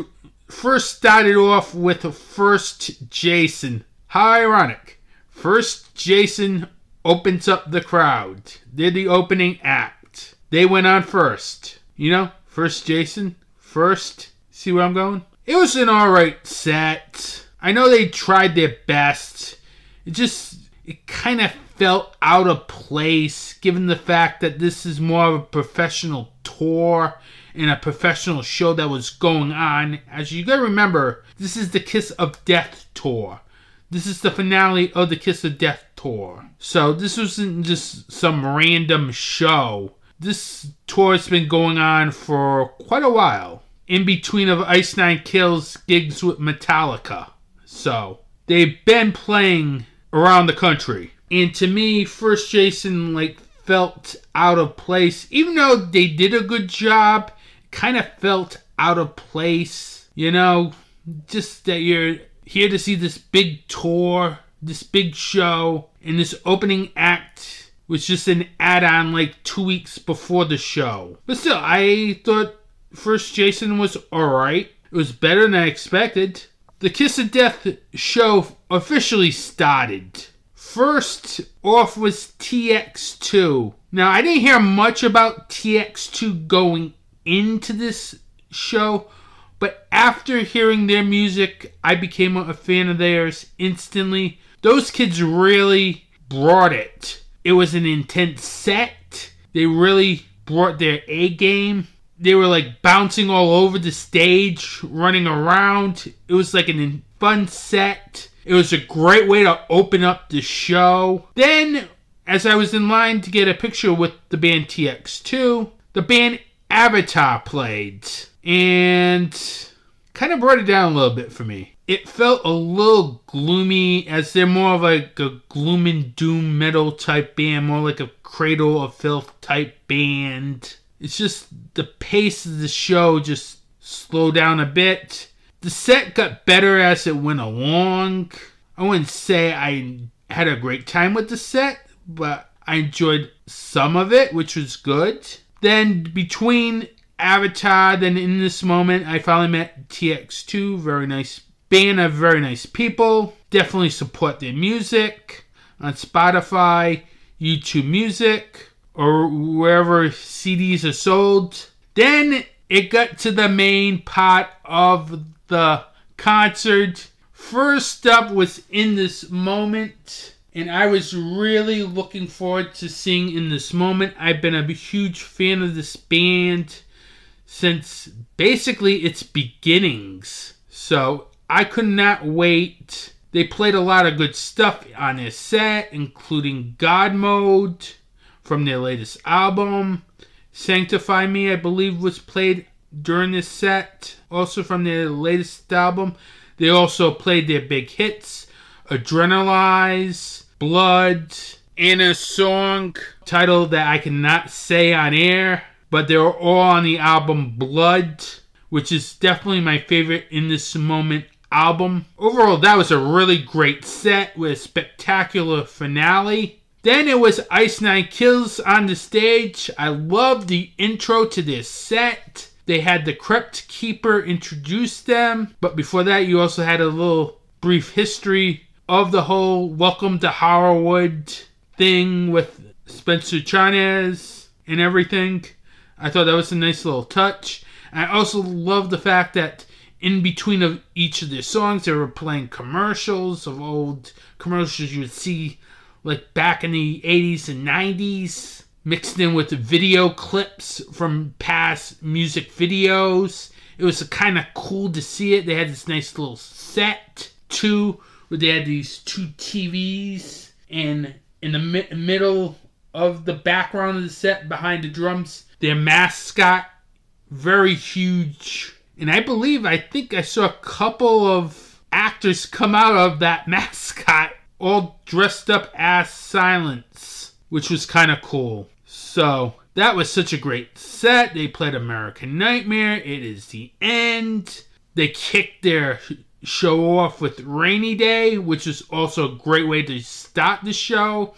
first started off with First Jason. How ironic. First Jason opens up the crowd. They're the opening act. They went on first. First Jason. First. See where I'm going? It was an alright set. I know they tried their best. It kind of felt out of place given the fact that this is more of a professional tour and a professional show that was going on. As you gotta remember, this is the Kiss of Death tour. This is the finale of the Kiss of Death tour. So this wasn't just some random show. This tour has been going on for quite a while. In between of Ice Nine Kills gigs with Metallica. So they've been playing around the country. And to me, First Jason felt out of place. Even though they did a good job, it kind of felt out of place. Just that you're here to see this big tour, this big show, and this opening act was just an add-on 2 weeks before the show. But still, I thought First Jason was alright. It was better than I expected. The Kiss of Death show officially started. First off was TX2. Now, I didn't hear much about TX2 going into this show, but after hearing their music, I became a fan of theirs instantly. Those kids really brought it. It was an intense set. They really brought their A game. They were bouncing all over the stage, running around. It was a fun set. It was a great way to open up the show. Then, as I was in line to get a picture with the band TX2, the band Avatar played. And kind of brought it down a little bit for me. It felt a little gloomy, as they're more of a gloom and doom metal type band, more like a Cradle of Filth type band. It's just the pace of the show just slowed down a bit. The set got better as it went along. I wouldn't say I had a great time with the set, but I enjoyed some of it, which was good. Then between Avatar, then In This Moment, I finally met TX2. Very nice band of very nice people. Definitely support their music on Spotify, YouTube Music, or wherever CDs are sold. Then it got to the main part of the concert. First up was In This Moment, and I was really looking forward to seeing In This Moment. I've been a huge fan of this band since basically its beginnings, so I could not wait. They played a lot of good stuff on their set, including God Mode from their latest album. Sanctify Me, I believe, was played during this set, also from their latest album. They also played their big hits, Adrenalize, Blood, and a song title that I cannot say on air, but they were all on the album Blood, which is definitely my favorite In This Moment album. Overall, that was a really great set with a spectacular finale. Then it was Ice Nine Kills on the stage. I loved the intro to this set. They had the Crypt Keeper introduce them. But before that, you also had a little brief history of the whole Welcome to Horrorwood thing with Spencer Charnes and everything. I thought that was a nice little touch. I also love the fact that in between of each of their songs, they were playing commercials of old commercials you would see like back in the 80s and 90s, mixed in with the video clips from past music videos. It was kind of cool to see it. They had this nice little set too, where they had these two TVs, and in the middle of the background of the set behind the drums, their mascot, very huge. And I think I saw a couple of actors come out of that mascot all dressed up as Silence, which was kind of cool. So that was such a great set. They played American Nightmare. It is the end. They kicked their show off with Rainy Day, which is also a great way to start the show.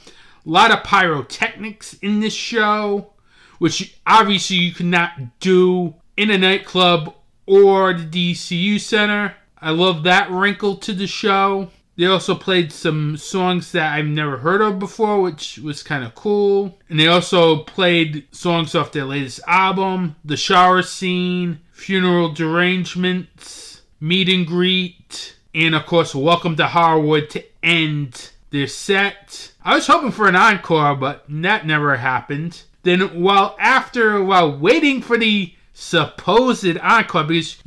A lot of pyrotechnics in this show, which obviously you could not do in a nightclub or the DCU Center. I love that wrinkle to the show. They also played some songs that I've never heard of before, which was kind of cool. And they also played songs off their latest album, The Shower Scene, Funeral Derangements, Meet and Greet, and of course, Welcome to Horrorwood to end their set. I was hoping for an encore, but that never happened. Then while waiting for the supposed encore, because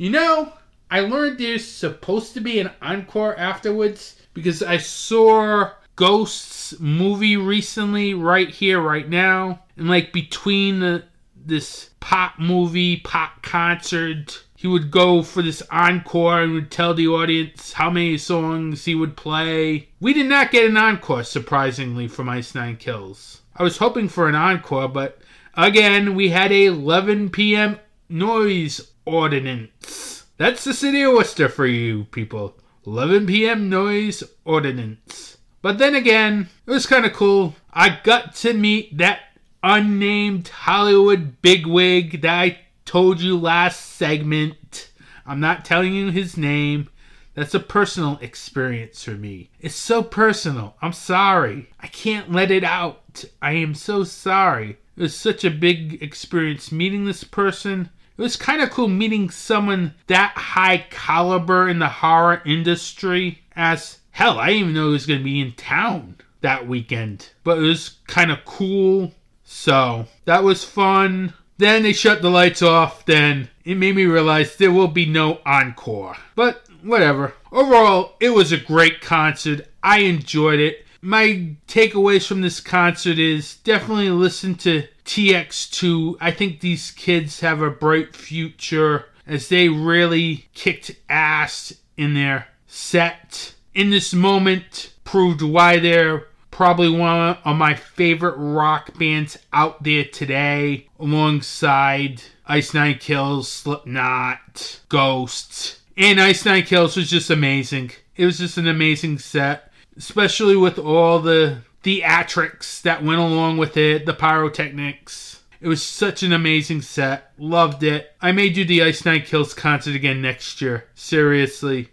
I learned there's supposed to be an encore afterwards because I saw Ghosts movie recently, right here, right now. And like between this pop movie, pop concert, he would go for this encore and would tell the audience how many songs he would play. We did not get an encore, surprisingly, from Ice Nine Kills. I was hoping for an encore, but again, we had a 11 p.m. noise ordinance. That's the city of Worcester for you people. 11 p.m. noise ordinance. But then again, it was kind of cool. I got to meet that unnamed Hollywood bigwig that I told you last segment. I'm not telling you his name. That's a personal experience for me. It's so personal. I'm sorry. I can't let it out. I am so sorry. It was such a big experience meeting this person. It was kind of cool meeting someone that high caliber in the horror industry. As hell, I didn't even know he was going to be in town that weekend. But it was kind of cool. So, that was fun. Then they shut the lights off. Then it made me realize there will be no encore. But whatever. Overall, it was a great concert. I enjoyed it. My takeaways from this concert is definitely listen to TX2. I think these kids have a bright future as they really kicked ass in their set. In this moment, proved why they're probably one of my favorite rock bands out there today, alongside Ice Nine Kills, Slipknot, Ghosts. And Ice Nine Kills was just amazing. It was just an amazing set, especially with all the theatrics that went along with it, the pyrotechnics. It was such an amazing set. Loved it. I may do the Ice Nine Kills concert again next year. Seriously.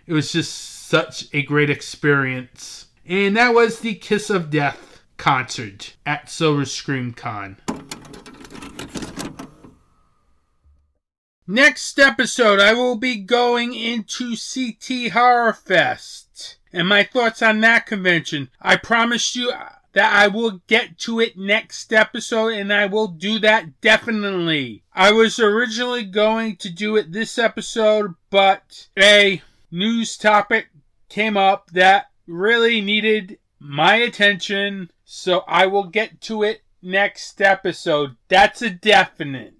It was just such a great experience. And that was the Kiss of Death concert at Silver Scream Con. Next episode, I will be going into CT Horror Fest and my thoughts on that convention. I promised you that I will get to it next episode, and I will do that definitely. I was originally going to do it this episode, but a news topic came up that really needed my attention, so I will get to it next episode. That's a definite.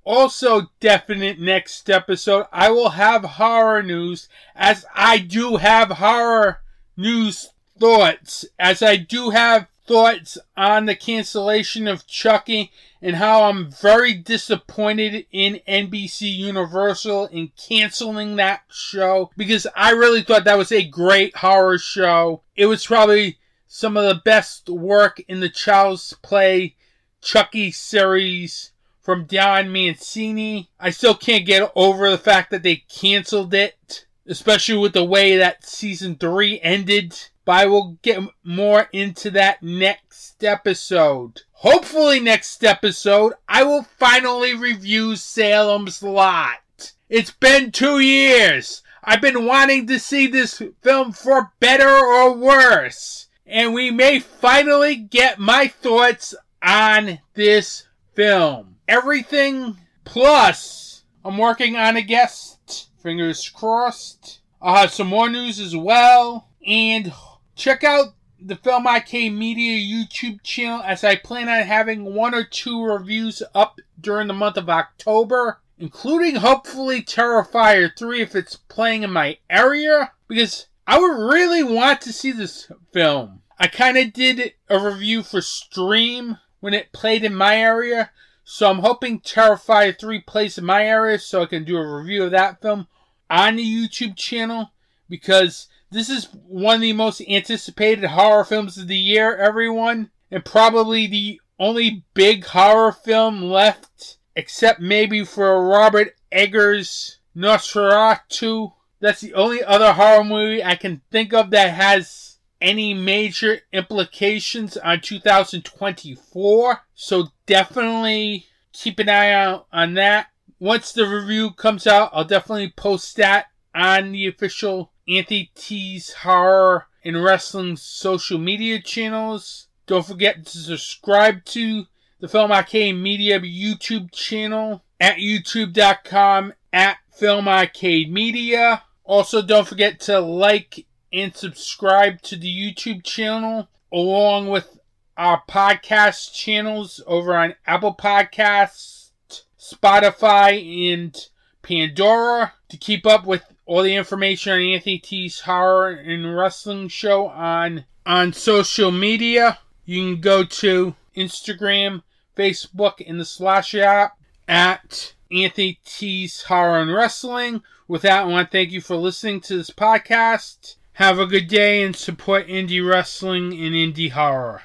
Also definite next episode, I will have horror news, as I do have horror news thoughts, as I do have thoughts on the cancellation of Chucky and how I'm very disappointed in NBC Universal in canceling that show, because I really thought that was a great horror show. It was probably some of the best work in the Child's Play Chucky series from Don Mancini. I still can't get over the fact that they canceled it, especially with the way that season 3 ended. But I will get more into that next episode. Hopefully next episode, I will finally review Salem's Lot. It's been 2 years. I've been wanting to see this film for better or worse. And we may finally get my thoughts on this film. Everything plus, I'm working on a guest. Fingers crossed. I'll have some more news as well. And check out the Film Arcade Media YouTube channel, as I plan on having 1 or 2 reviews up during the month of October, including hopefully Terrifier 3 if it's playing in my area, because I would really want to see this film. I kind of did a review for Stream when it played in my area, so I'm hoping Terrifier 3 plays in my area so I can do a review of that film on the YouTube channel, because this is one of the most anticipated horror films of the year, everyone. And probably the only big horror film left, except maybe for Robert Eggers' Nosferatu. That's the only other horror movie I can think of that has any major implications on 2024. So definitely keep an eye out on that. Once the review comes out, I'll definitely post that on the official Anthony T's Horror and Wrestling social media channels. Don't forget to subscribe to the Film Arcade Media YouTube channel at youtube.com/Film Arcade Media. Also, don't forget to like and subscribe to the YouTube channel, along with our podcast channels over on Apple Podcasts, Spotify, and Pandora, to keep up with all the information on Anthony T's Horror and Wrestling Show on social media. You can go to Instagram, Facebook, and the Slash app at Anthony T's Horror and Wrestling. With that, I want to thank you for listening to this podcast. Have a good day and support indie wrestling and indie horror.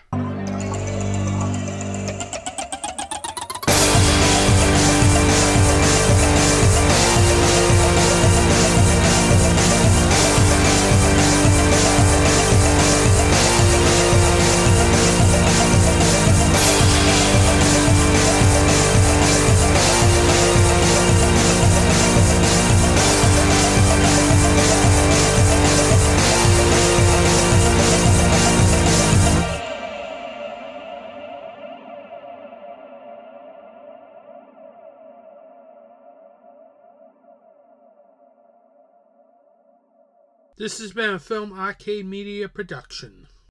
This has been a Film Arcade Media production.